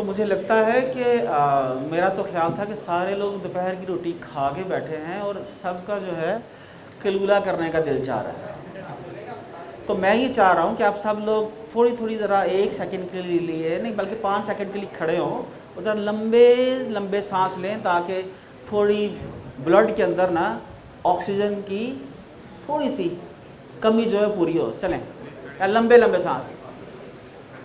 تو مجھے لگتا ہے کہ میرا تو خیال تھا کہ سارے لوگ دوپہر کی روٹی کھا کے بیٹھے ہیں اور سب کا جو ہے قلولہ کرنے کا دل چاہ رہا ہے. تو میں یہ چاہ رہا ہوں کہ آپ سب لوگ تھوڑی تھوڑی ذرا 1 سیکنڈ کے لیے نہیں بلکہ 5 سیکنڈ کے لیے کھڑے ہوں اور ذرا لمبے لمبے سانس لیں تاکہ تھوڑی بلڈ کے اندر نا آکسیجن کی تھوڑی سی کمی جو ہے پوری ہو. چلیں لمبے لمبے سانس,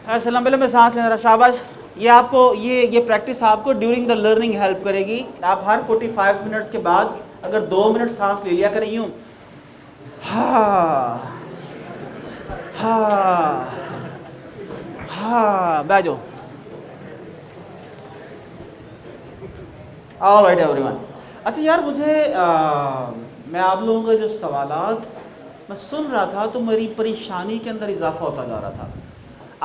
ایسے لمبے لمبے سانس لیں ذرا, شاباش. یہ آپ کو یہ پریکٹس آپ کو ڈیورنگ دا لرننگ ہیلپ کرے گی. آپ ہر 45 منٹس کے بعد اگر 2 منٹ سانس لے لیا کریں یوں, ہاں ہاں ہاں, بیٹھ جاؤ. All right every one. اچھا یار, مجھے میں آپ لوگوں کے جو سوالات میں سن رہا تھا تو میری پریشانی کے اندر اضافہ ہوتا جا رہا تھا.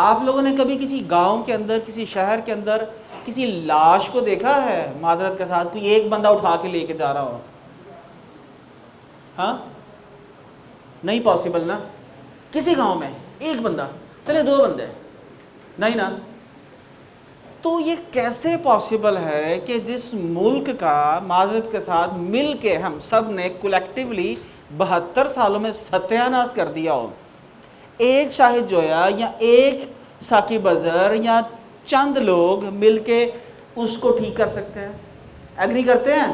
آپ لوگوں نے کبھی کسی گاؤں کے اندر, کسی شہر کے اندر کسی لاش کو دیکھا ہے معذرت کے ساتھ کوئی ایک بندہ اٹھا کے لے کے جا رہا ہو؟ ہاں نہیں پاسبل نا. کسی گاؤں میں ایک بندہ, چلے 2 بندے, نہیں نا. تو یہ کیسے پاسبل ہے کہ جس ملک کا معذرت کے ساتھ مل کے ہم سب نے کولیکٹیولی 72 سالوں میں ستیہ ناش کر دیا ہو, ایک شاہد جویا یا ایک ثاقب ازر یا چند لوگ مل کے اس کو ٹھیک کر سکتے ہیں؟ ایگری کرتے ہیں؟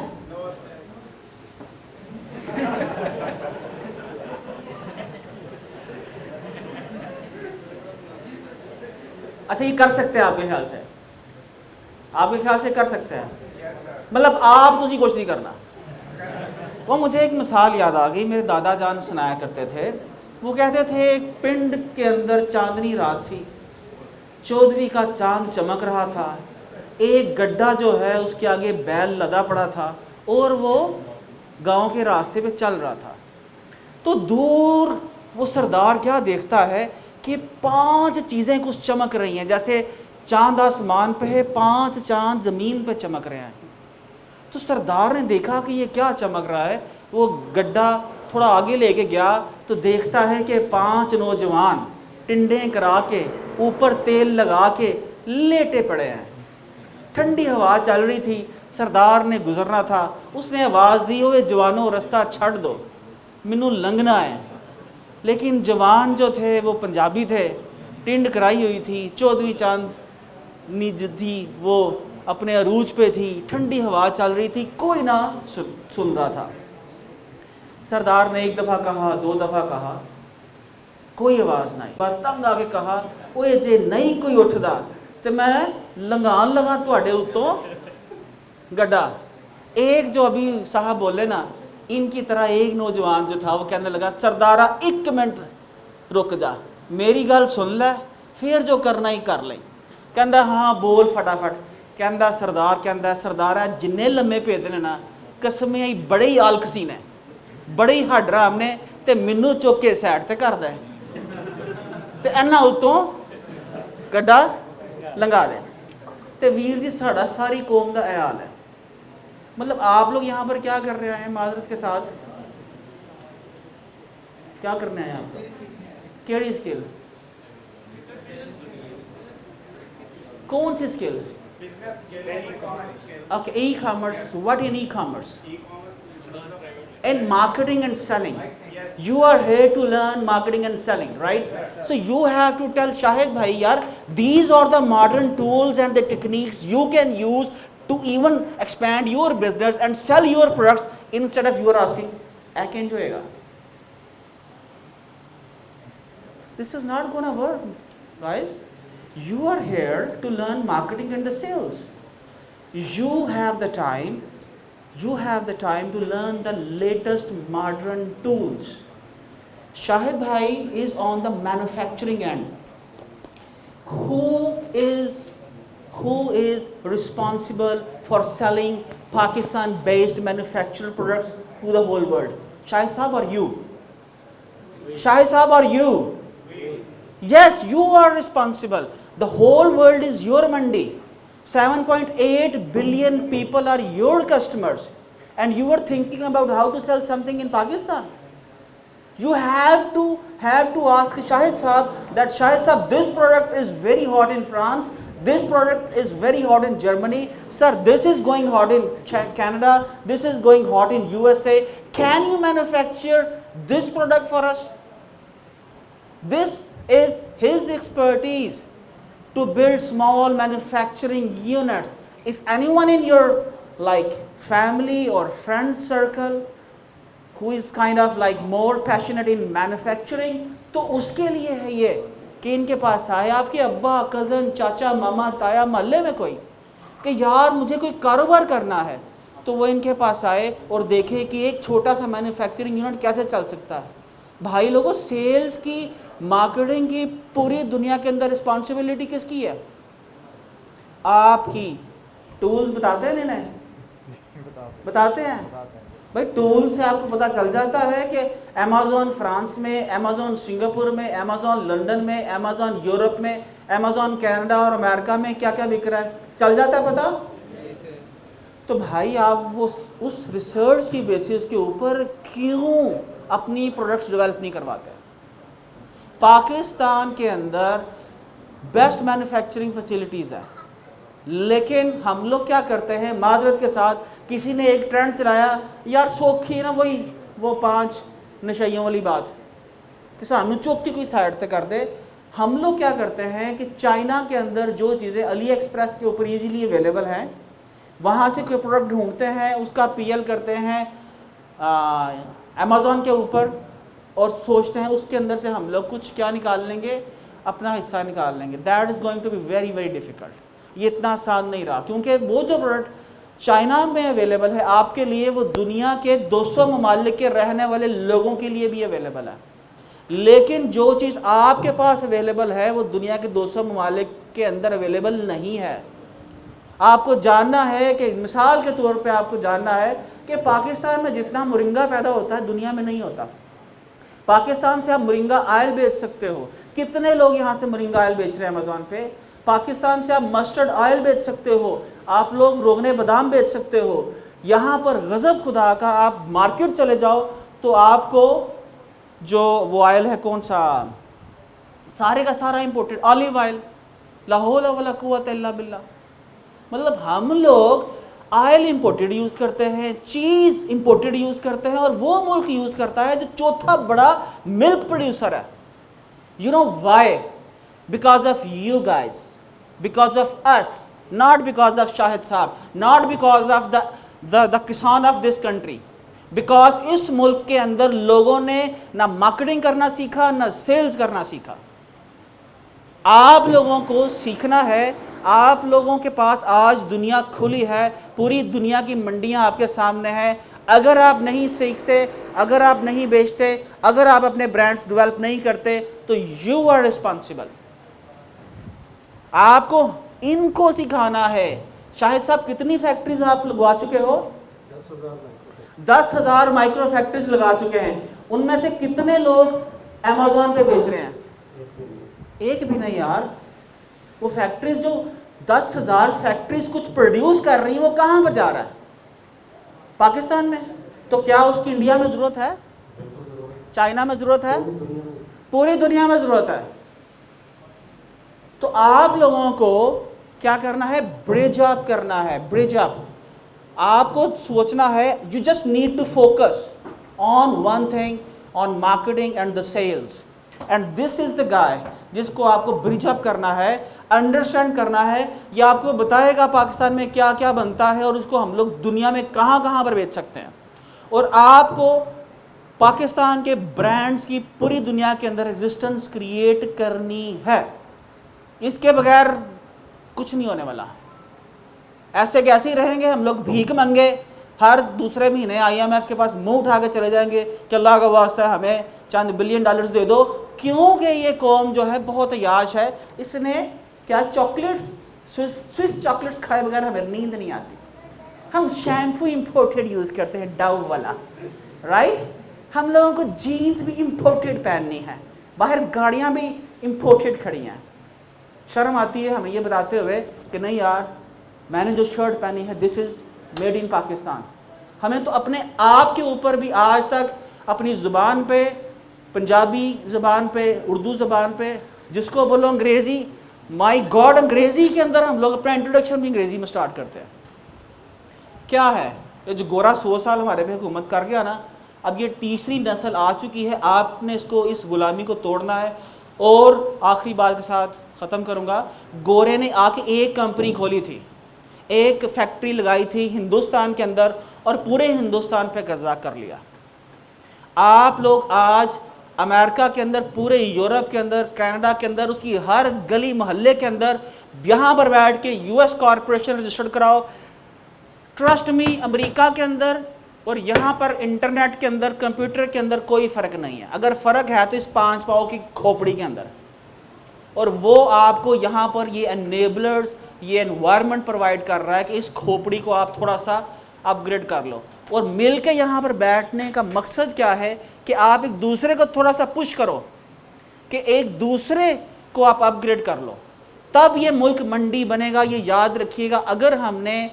اچھا یہ کر سکتے ہیں آپ کے خیال سے؟ آپ کے خیال سے کر سکتے ہیں؟ مطلب آپ تسی کچھ نہیں کرنا. وہ مجھے ایک مثال یاد آ گئی, میرے دادا جان سنایا کرتے تھے. وہ کہتے تھے ایک پنڈ کے اندر چاندنی رات تھی, 14ویں کا چاند چمک رہا تھا, ایک گڈھا جو ہے اس کے آگے بیل لدا پڑا تھا اور وہ گاؤں کے راستے پہ چل رہا تھا. تو دور وہ سردار کیا دیکھتا ہے کہ 5 چیزیں کچھ چمک رہی ہیں, جیسے چاند آسمان پہ ہے, 5 چاند زمین پہ چمک رہے ہیں. تو سردار نے دیکھا کہ یہ کیا چمک رہا ہے. وہ گڈھا تھوڑا آگے لے کے گیا تو دیکھتا ہے کہ 5 نوجوان ٹنڈیں کرا کے اوپر تیل لگا کے لیٹے پڑے ہیں. ٹھنڈی ہوا چل رہی تھی, سردار نے گزرنا تھا, اس نے آواز دی, اوے جوانوں رستہ چھڑ دو, مینوں لنگنا ہے. لیکن جوان جو تھے وہ پنجابی تھے, ٹنڈ کرائی ہوئی تھی, 14ویں چاند نیج تھی, وہ اپنے عروج پہ تھی, ٹھنڈی ہوا چل رہی تھی, کوئی نہ سن رہا تھا. سردار نے 1 دفعہ کہا, 2 دفعہ کہا, کوئی آواز نہیں. بات تنگ آ کے کہا, اوے جے نہیں کوئی اٹھدا تو میں لنگان لگا تواڈے اتوں گڈھا. ایک جو ابھی صاحب بولے نا, ان کی طرح ایک نوجوان جو تھا وہ کہنے لگا, سردارہ 1 منٹ رک جا, میری گل سن لے, پھر جو کرنا ہی کر لیں. کہندا ہاں بول فٹافٹ. کہندا سردار کہندا, سردارہ جنے لمے پیدے نے نا قسمیں ہی بڑے ہی آلکسی نے, بڑے ہی ہڈ رام نے, تے مینوں چک کے سائڈ تے کر دے تے انہاں اتوں گڈھا لنگا دے. تے ویر جی ساڈا ساری قوم دا اے حال ہے. مطلب آپ لوگ یہاں پر کیا کر رہے ہیں معذرت کے ساتھ؟ کیا کرنا ہے آپ کو؟ کیڑی اسکل؟ کون سی skill? Okay, e-commerce. What in e-commerce? In marketing and selling. You are here to learn marketing and selling, right? So you have to tell Shahid bhai, yaar, these are the modern tools and the techniques you can use to even expand your business and sell your products, instead of you are asking, I can joega. This is not gonna work, guys. You are here to learn marketing and the sales. You have the time to learn the latest modern tools. Shahid bhai is on the manufacturing end. Who is responsible for selling Pakistan based manufactured products to the whole world? Shahid Saab or you? Shahid Saab or you? Yes, you are responsible. The whole world is your mandi. 7.8 billion people are your customers, and you are thinking about how to sell something in Pakistan. You have to ask Shahid Saab that Shahid Saab, this product is very hot in France, this product is very hot in Germany, sir this is going hot in Canada, this is going hot in USA, can you manufacture this product for us? This is his expertise to build small manufacturing units. If anyone in your like family or friend circle who is kind of like more passionate in manufacturing, تو اس کے لیے ہے یہ کہ ان کے پاس آئے آپ کے ابا کزن چاچا ماما تایا محلے میں کوئی کہ یار مجھے کوئی کاروبار کرنا ہے، تو وہ ان کے پاس آئے اور دیکھے کہ ایک چھوٹا سا مینوفیکچرنگ یونٹ کیسے چل سکتا ہے. بھائی لوگوں سیلز کی مارکیٹنگ کی پوری دنیا کے اندر رسپانسبلٹی کس کی ہے؟ آپ کی. ٹولز بتاتے ہیں انہیں بتاتے ہیں بھائی ٹول سے آپ کو پتہ چل جاتا ہے کہ امیزون فرانس میں، امیزون سنگاپور میں، امیزون لنڈن میں، امیزون یورپ میں، امیزون کینیڈا اور امریکہ میں کیا کیا بک رہا ہے، چل جاتا ہے پتہ. تو بھائی آپ وہ اس ریسرچ کی بیسس کے اوپر کیوں اپنی پروڈکٹس ڈیولپ نہیں کرواتے؟ پاکستان کے اندر بیسٹ مینوفیکچرنگ فیسلٹیز ہیں، لیکن ہم لوگ کیا کرتے ہیں معذرت کے ساتھ، کسی نے ایک ٹرینڈ چلایا یار سوکھی نا وہ 5 نشائیوں والی بات کہ سانو چوکی کوئی سائڈ تے کر دے. ہم لوگ کیا کرتے ہیں کہ چائنا کے اندر جو چیزیں علی ایکسپریس کے اوپر ایزیلی اویلیبل ہیں وہاں سے کوئی پروڈکٹ ڈھونڈتے ہیں، اس کا پی ایل کرتے ہیں امیزون کے اوپر اور سوچتے ہیں اس کے اندر سے ہم لوگ کچھ کیا نکال لیں گے، اپنا حصہ نکال لیں گے. That is going to be very very difficult. یہ اتنا آسان نہیں رہا کیونکہ وہ جو پروڈکٹ چائنا میں اویلیبل ہے آپ کے لیے وہ دنیا کے 200 ممالک کے رہنے والے لوگوں کے لیے بھی اویلیبل ہے، لیکن جو چیز آپ کے پاس اویلیبل ہے وہ دنیا کے 200 ممالک کے اندر اویلیبل نہیں ہے. آپ کو جاننا ہے کہ مثال کے طور پہ آپ کو جاننا ہے کہ پاکستان میں جتنا مرنگا پیدا ہوتا ہے دنیا میں نہیں ہوتا. پاکستان سے آپ مرنگا آئل بیچ سکتے ہو، کتنے لوگ یہاں سے مرنگا آئل بیچ رہے ہیں امیزون پہ. پاکستان سے آپ مسٹرڈ آئل بیچ سکتے ہو، آپ لوگ روغن بادام بیچ سکتے ہو. یہاں پر غضب خدا کا آپ مارکیٹ چلے جاؤ تو آپ کو جو وہ آئل ہے کون سا سارے کا سارا امپورٹڈ آلیو آئل، لا حول ولا قوت الا باللہ. مطلب ہم لوگ آئل امپورٹڈ یوز کرتے ہیں، چیز امپورٹڈ یوز کرتے ہیں، اور وہ ملک یوز کرتا ہے جو چوتھا بڑا ملک پروڈیوسر ہے. You know why? Because of you guys, because of us, not because of Shahid Saab, not because of the kisan of this country. Because اس ملک کے اندر لوگوں نے نہ مارکیٹنگ کرنا سیکھا نہ سیلز کرنا سیکھا. آپ لوگوں کو سیکھنا ہے. آپ لوگوں کے پاس آج دنیا کھلی ہے، پوری دنیا کی منڈیاں آپ کے سامنے ہیں. اگر آپ نہیں سیکھتے، اگر آپ نہیں بیچتے، اگر آپ اپنے برانڈز ڈیولپ نہیں کرتے تو یو آر رسپانسبل. آپ کو ان کو سکھانا ہے. شاہد صاحب کتنی فیکٹریز آپ لگوا چکے ہو؟ 10,000 مائکرو فیکٹریز لگا چکے ہیں. ان میں سے کتنے لوگ امیزون پہ بیچ رہے ہیں؟ ایک بھی نہیں یار. وہ فیکٹریز جو 10,000 فیکٹریز کچھ پروڈیوس کر رہی ہیں وہ کہاں پر جا رہا ہے؟ پاکستان میں. تو کیا اس کی انڈیا میں ضرورت ہے؟ چائنا میں ضرورت ہے؟ پوری دنیا میں ضرورت ہے. تو آپ لوگوں کو کیا کرنا ہے؟ برج اپ کرنا ہے. برج اپ. آپ کو سوچنا ہے you just need to focus on one thing, on marketing and the sales. And this is the guy جس کو آپ کو برج اپ کرنا ہے، انڈرسٹینڈ کرنا ہے. یہ آپ کو بتائے گا پاکستان میں کیا کیا بنتا ہے اور اس کو ہم لوگ دنیا میں کہاں کہاں پر بیچ سکتے ہیں. اور آپ کو پاکستان کے برانڈز کی پوری دنیا کے اندر ایگزسٹنس کریٹ کرنی ہے. اس کے بغیر کچھ نہیں ہونے والا. ایسے کیسے ہی رہیں گے ہم لوگ بھیک منگے، ہر دوسرے مہینے IMF کے پاس منہ اٹھا کے چلے جائیں گے کہ اللہ کا واسطہ ہے ہمیں چند بلین ڈالرز دے دو. کیونکہ یہ قوم جو ہے بہت عیاش ہے. اس نے کیا چاکلیٹس، سوئس چاکلیٹس کھائے بغیر ہمیں نیند نہیں آتی. ہم شیمپو امپورٹڈ یوز کرتے ہیں، ڈو والا، رائٹ. ہم لوگوں کو جینز بھی امپورٹڈ پہننی ہے، باہر گاڑیاں بھی امپورٹڈ کھڑی ہیں. شرم آتی ہے ہمیں یہ بتاتے ہوئے کہ نہیں یار میں نے جو شرٹ پہنی ہے دس از میڈ ان پاکستان. ہمیں تو اپنے آپ کے اوپر بھی آج تک اپنی زبان پہ پنجابی زبان پہ، اردو زبان پہ، جس کو بولو انگریزی، مائی گاڈ انگریزی کے اندر ہم لوگ اپنا انٹروڈکشن بھی انگریزی میں سٹارٹ کرتے ہیں. کیا ہے یہ جو گورا 100 سال ہمارے پہ حکومت کر گیا نا، اب یہ تیسری نسل آ چکی ہے، آپ نے اس غلامی کو توڑنا ہے. اور آخری بات کے ساتھ ختم کروں گا. گورے نے آ کے ایک کمپنی کھولی تھی، ایک فیکٹری لگائی تھی ہندوستان کے اندر، اور پورے ہندوستان پہ قبضہ کر لیا. آپ لوگ آج امریکہ کے اندر، پورے یورپ کے اندر، کینیڈا کے اندر، اس کی ہر گلی محلے کے اندر یہاں پر بیٹھ کے یو ایس کارپوریشن رجسٹرڈ کراؤ. ٹرسٹ می، امریکہ کے اندر اور یہاں پر انٹرنیٹ کے اندر، کمپیوٹر کے اندر کوئی فرق نہیں ہے. اگر فرق ہے تو اس 5 پاؤں کی کھوپڑی کے اندر. اور وہ آپ کو یہاں پر یہ انیبلرز، یہ انوائرمنٹ پرووائڈ کر رہا ہے کہ اس کھوپڑی کو آپ تھوڑا سا اپ گریڈ کر لو. اور مل کے یہاں پر بیٹھنے کا مقصد کیا ہے کہ آپ ایک دوسرے کو تھوڑا سا پش کرو کہ ایک دوسرے کو آپ اپ گریڈ کر لو، تب یہ ملک منڈی بنے گا. یہ یاد رکھیے گا، اگر ہم نے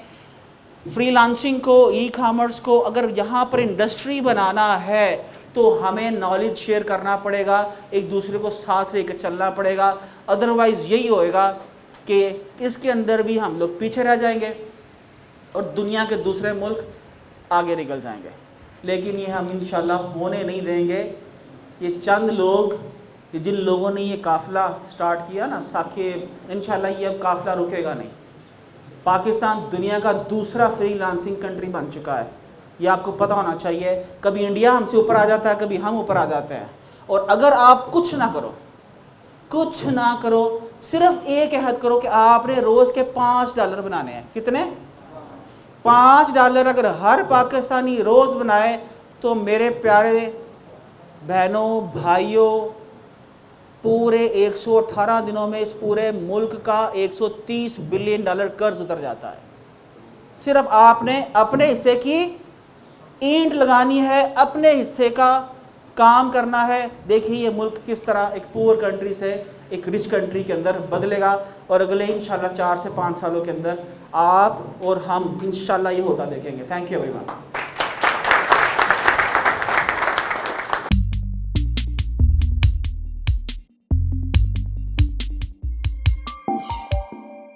فری لانسنگ کو، ای کامرس کو اگر یہاں پر انڈسٹری بنانا ہے تو ہمیں نالج شیئر کرنا پڑے گا، ایک دوسرے کو ساتھ لے کے چلنا پڑے گا. ادروائز یہی ہوئے گا کہ اس کے اندر بھی ہم لوگ پیچھے رہ جائیں گے اور دنیا کے دوسرے ملک آگے نکل جائیں گے. لیکن یہ ہم انشاءاللہ ہونے نہیں دیں گے. یہ چند لوگ، جن لوگوں نے یہ قافلہ سٹارٹ کیا نا ثاقب، انشاءاللہ یہ اب قافلہ رکے گا نہیں. پاکستان دنیا کا دوسرا فری لانسنگ کنٹری بن چکا ہے، یہ آپ کو پتہ ہونا چاہیے. کبھی انڈیا ہم سے اوپر آ جاتا ہے، کبھی ہم اوپر آ جاتے ہیں. اور اگر آپ کچھ نہ کرو، صرف ایک عہد کرو کہ آپ نے روز کے $5 بنانے ہیں. کتنے؟ $5 اگر ہر پاکستانی روز بنائے تو میرے پیارے بہنوں، بھائیوں، پورے 118 دنوں میں اس پورے ملک کا $130 بلین قرض اتر جاتا ہے. صرف آپ نے اپنے حصے کی اینٹ لگانی ہے، اپنے حصے کا کام کرنا ہے. دیکھیے یہ ملک کس طرح ایک پور کنٹری سے ایک رچ کنٹری کے اندر بدلے گا، اور اگلے انشاءاللہ 4 سے 5 سالوں کے اندر آپ اور ہم انشاءاللہ یہ ہوتا دیکھیں گے. Thank you every one.